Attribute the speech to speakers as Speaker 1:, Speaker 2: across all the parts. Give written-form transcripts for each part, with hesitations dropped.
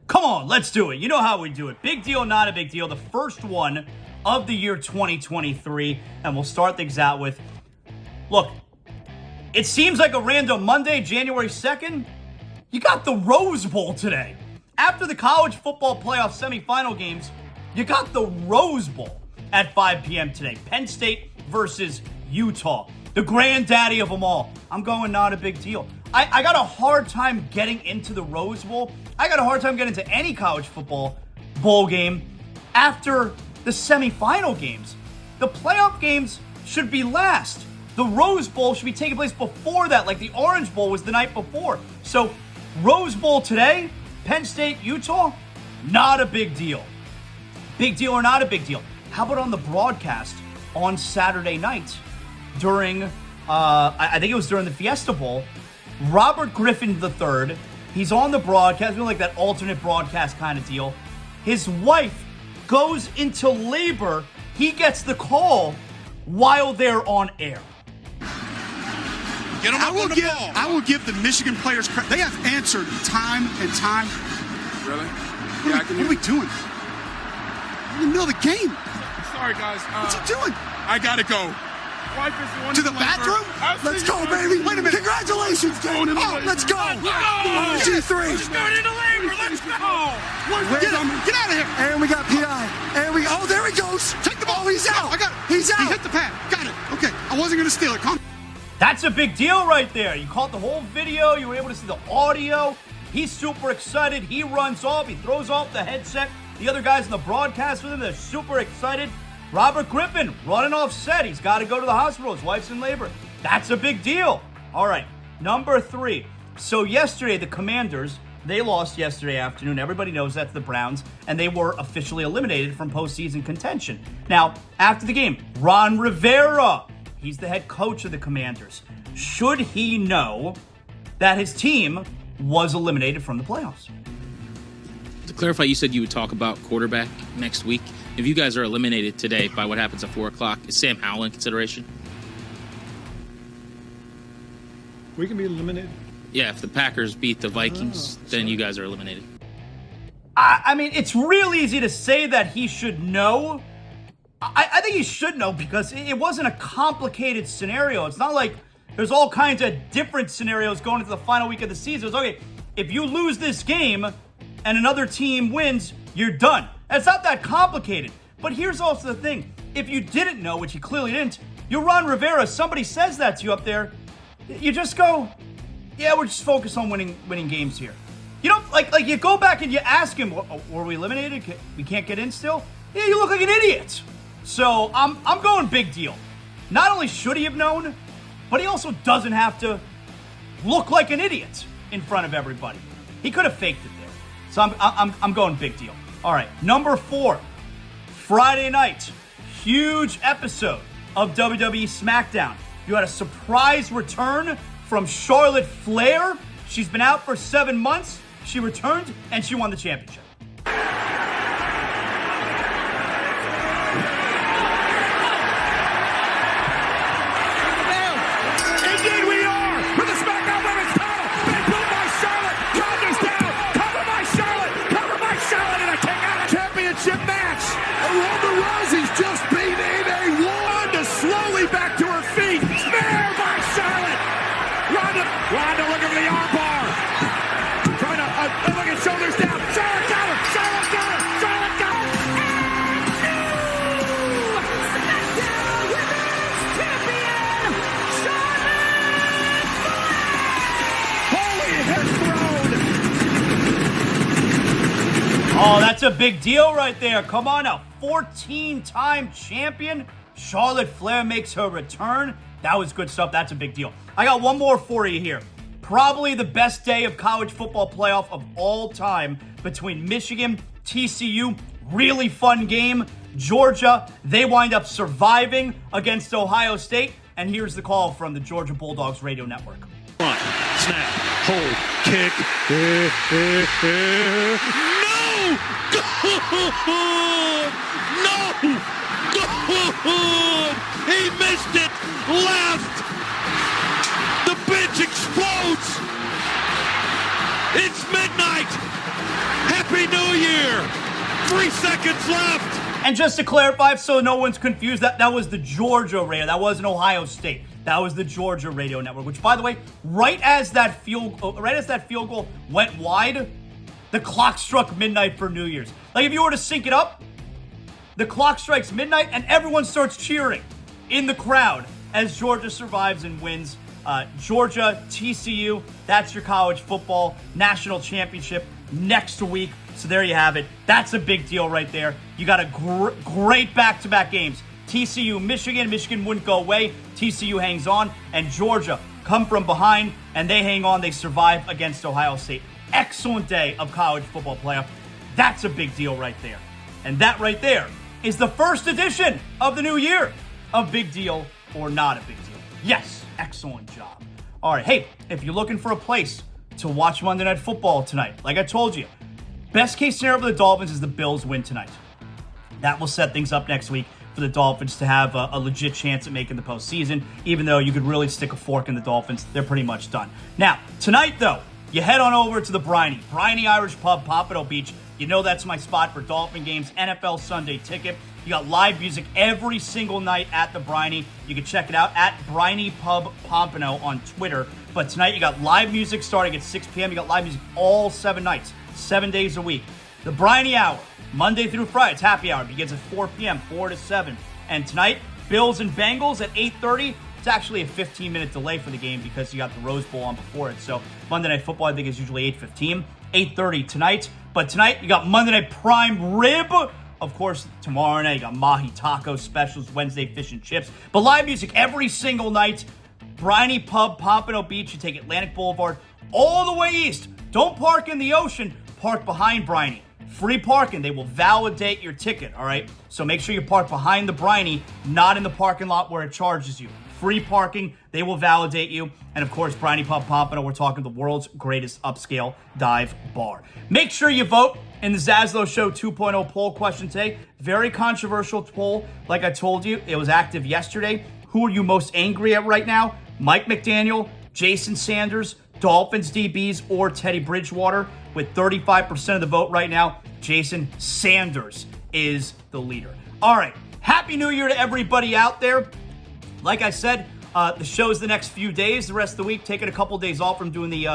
Speaker 1: Come on, let's do it. You know how we do it. Big deal, not a big deal. The first one of the year 2023. And we'll start things out with, look, it seems like a random Monday, January 2nd. You got the Rose Bowl today. After the college football playoff semifinal games, you got the Rose Bowl at 5 p.m. today. Penn State versus Utah. The granddaddy of them all. I'm going not a big deal. I got a hard time getting into the Rose Bowl. I got a hard time getting into any college football bowl game after the semifinal games. The playoff games should be last. The Rose Bowl should be taking place before that, like the Orange Bowl was the night before. So, Rose Bowl today, Penn State, Utah, not a big deal. Big deal or not a big deal? How about on the broadcast on Saturday night during, I think it was during the Fiesta Bowl, Robert Griffin III, he's on the broadcast, doing like that alternate broadcast kind of deal. His wife goes into labor. He gets the call while they're on air.
Speaker 2: Get him up on the ball. I will give the Michigan players credit. They have answered time and time.
Speaker 3: Really?
Speaker 2: What are we doing? In the middle of the game.
Speaker 3: Sorry, guys.
Speaker 2: What's he doing?
Speaker 3: I gotta go. Wife is the one
Speaker 2: to the bathroom? Let's go, baby. Wait a minute. Congratulations, dude. Oh, let's go. G3.
Speaker 3: She's going into labor. Let's go.
Speaker 2: Get out of here. And we got PI. And oh, there he goes. Take the ball. Oh, he's out. I got it. He's out. He hit the pad. Got it. Okay. I wasn't going to steal it. Come.
Speaker 1: That's a big deal right there. You caught the whole video. You were able to see the audio. He's super excited. He runs off. He throws off the headset. The other guys in the broadcast with him, they're super excited. Robert Griffin running off set. He's got to go to the hospital. His wife's in labor. That's a big deal. All right, number 3. So yesterday, the Commanders, they lost yesterday afternoon. Everybody knows that's the Browns, and they were officially eliminated from postseason contention. Now, after the game, Ron Rivera, he's the head coach of the Commanders. Should he know that his team was eliminated from the playoffs?
Speaker 4: To clarify, you said you would talk about quarterback next week. If you guys are eliminated today by what happens at 4 o'clock, is Sam Howell in consideration?
Speaker 5: We can be eliminated?
Speaker 4: Yeah, if the Packers beat the Vikings, then you guys are eliminated.
Speaker 1: I mean, it's real easy to say that he should know. I think he should know because it wasn't a complicated scenario. It's not like there's all kinds of different scenarios going into the final week of the season. It's okay, if you lose this game and another team wins, you're done. It's not that complicated. But here's also the thing. If you didn't know, which you clearly didn't, you're Ron Rivera. Somebody says that to you up there. You just go, yeah, we're just focused on winning games here. You don't, like you go back and you ask him, were we eliminated? We can't get in still? Yeah, you look like an idiot. So I'm going big deal. Not only should he have known, but he also doesn't have to look like an idiot in front of everybody. He could have faked it there. So I'm going big deal. All right, number 4, Friday night, huge episode of WWE SmackDown. You had a surprise return from Charlotte Flair. She's been out for 7 months. She returned, and she won the championship.
Speaker 6: Ronda looking for the arm bar. Trying to look at shoulders down. Charlotte got her. Charlotte got her. Charlotte got her. And new SmackDown Women's Champion, Charlotte Flair. Holy hair thrown.
Speaker 1: Oh, that's a big deal right there. Come on now. 14-time champion. Charlotte Flair makes her return. That was good stuff. That's a big deal. I got one more for you here. Probably the best day of college football playoff of all time between Michigan, TCU. Really fun game. Georgia, they wind up surviving against Ohio State. And here's the call from the Georgia Bulldogs radio network.
Speaker 6: Front, snap, hold, kick. No! No! Good! He missed it! Left! The bench explodes! It's midnight! Happy New Year. 3 seconds left.
Speaker 1: And just to clarify, so no one's confused, that was the Georgia radio. That wasn't Ohio State. That was the Georgia radio network. Which, by the way, right as that field goal went wide, the clock struck midnight for New Year's. Like, if you were to sync it up, the clock strikes midnight and everyone starts cheering in the crowd as Georgia survives and wins. Georgia, TCU, that's your college football national championship next week. So there you have it. That's a big deal right there. You got a great back-to-back games. TCU, Michigan. Michigan wouldn't go away. TCU hangs on. And Georgia come from behind, and they hang on. They survive against Ohio State. Excellent day of college football playoff. That's a big deal right there. And that right there is the first edition of the new year of Big Deal or Not a Big Deal. Yes, excellent job. All right, hey, if you're looking for a place to watch Monday Night Football tonight, like I told you, best case scenario for the Dolphins is the Bills win tonight. That will set things up next week for the Dolphins to have a legit chance at making the postseason, even though you could really stick a fork in the Dolphins. They're pretty much done. Now, tonight, though, you head on over to the Briny Irish Pub, Pompano Beach. You know that's my spot for Dolphin games, NFL Sunday Ticket. You got live music every single night at the Briny. You can check it out at Briny Pub Pompano on Twitter. But tonight you got live music starting at 6 p.m. You got live music all 7 nights, 7 days a week. The Briny Hour, Monday through Friday, it's happy hour. It begins at 4 p.m., 4 to 7. And tonight, Bills and Bengals at 8:30. It's actually a 15-minute delay for the game because you got the Rose Bowl on before it. So Monday Night Football, I think, is usually 8:15. 8:30 tonight. But tonight, you got Monday Night Prime Rib. Of course, tomorrow night, you got Mahi Taco specials, Wednesday Fish and Chips. But live music every single night. Briny Pub, Pompano Beach. You take Atlantic Boulevard all the way east. Don't park in the ocean. Park behind Briny. Free parking. They will validate your ticket, all right? So make sure you park behind the Briny, not in the parking lot where it charges you. Free parking. They will validate you. And, of course, Briny Pub Pompano, we're talking the world's greatest upscale dive bar. Make sure you vote in the ZASLOW Show 2.0 poll question today. Very controversial poll. Like I told you, it was active yesterday. Who are you most angry at right now? Mike McDaniel, Jason Sanders, Dolphins DBs, or Teddy Bridgewater? With 35% of the vote right now, Jason Sanders is the leader. All right. Happy New Year to everybody out there. Like I said, the show's the next few days. The rest of the week, taking a couple days off from doing the,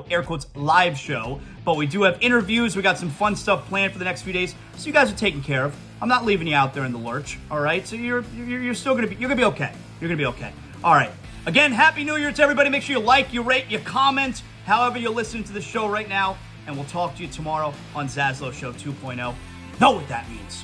Speaker 1: air quotes, live show. But we do have interviews. We got some fun stuff planned for the next few days. So you guys are taken care of. I'm not leaving you out there in the lurch. All right. So you're still gonna be okay. You're gonna be okay. All right. Again, Happy New Year to everybody. Make sure you like, you rate, you comment, however you're listening to the show right now. And we'll talk to you tomorrow on ZASLOW Show 2.0. Know what that means.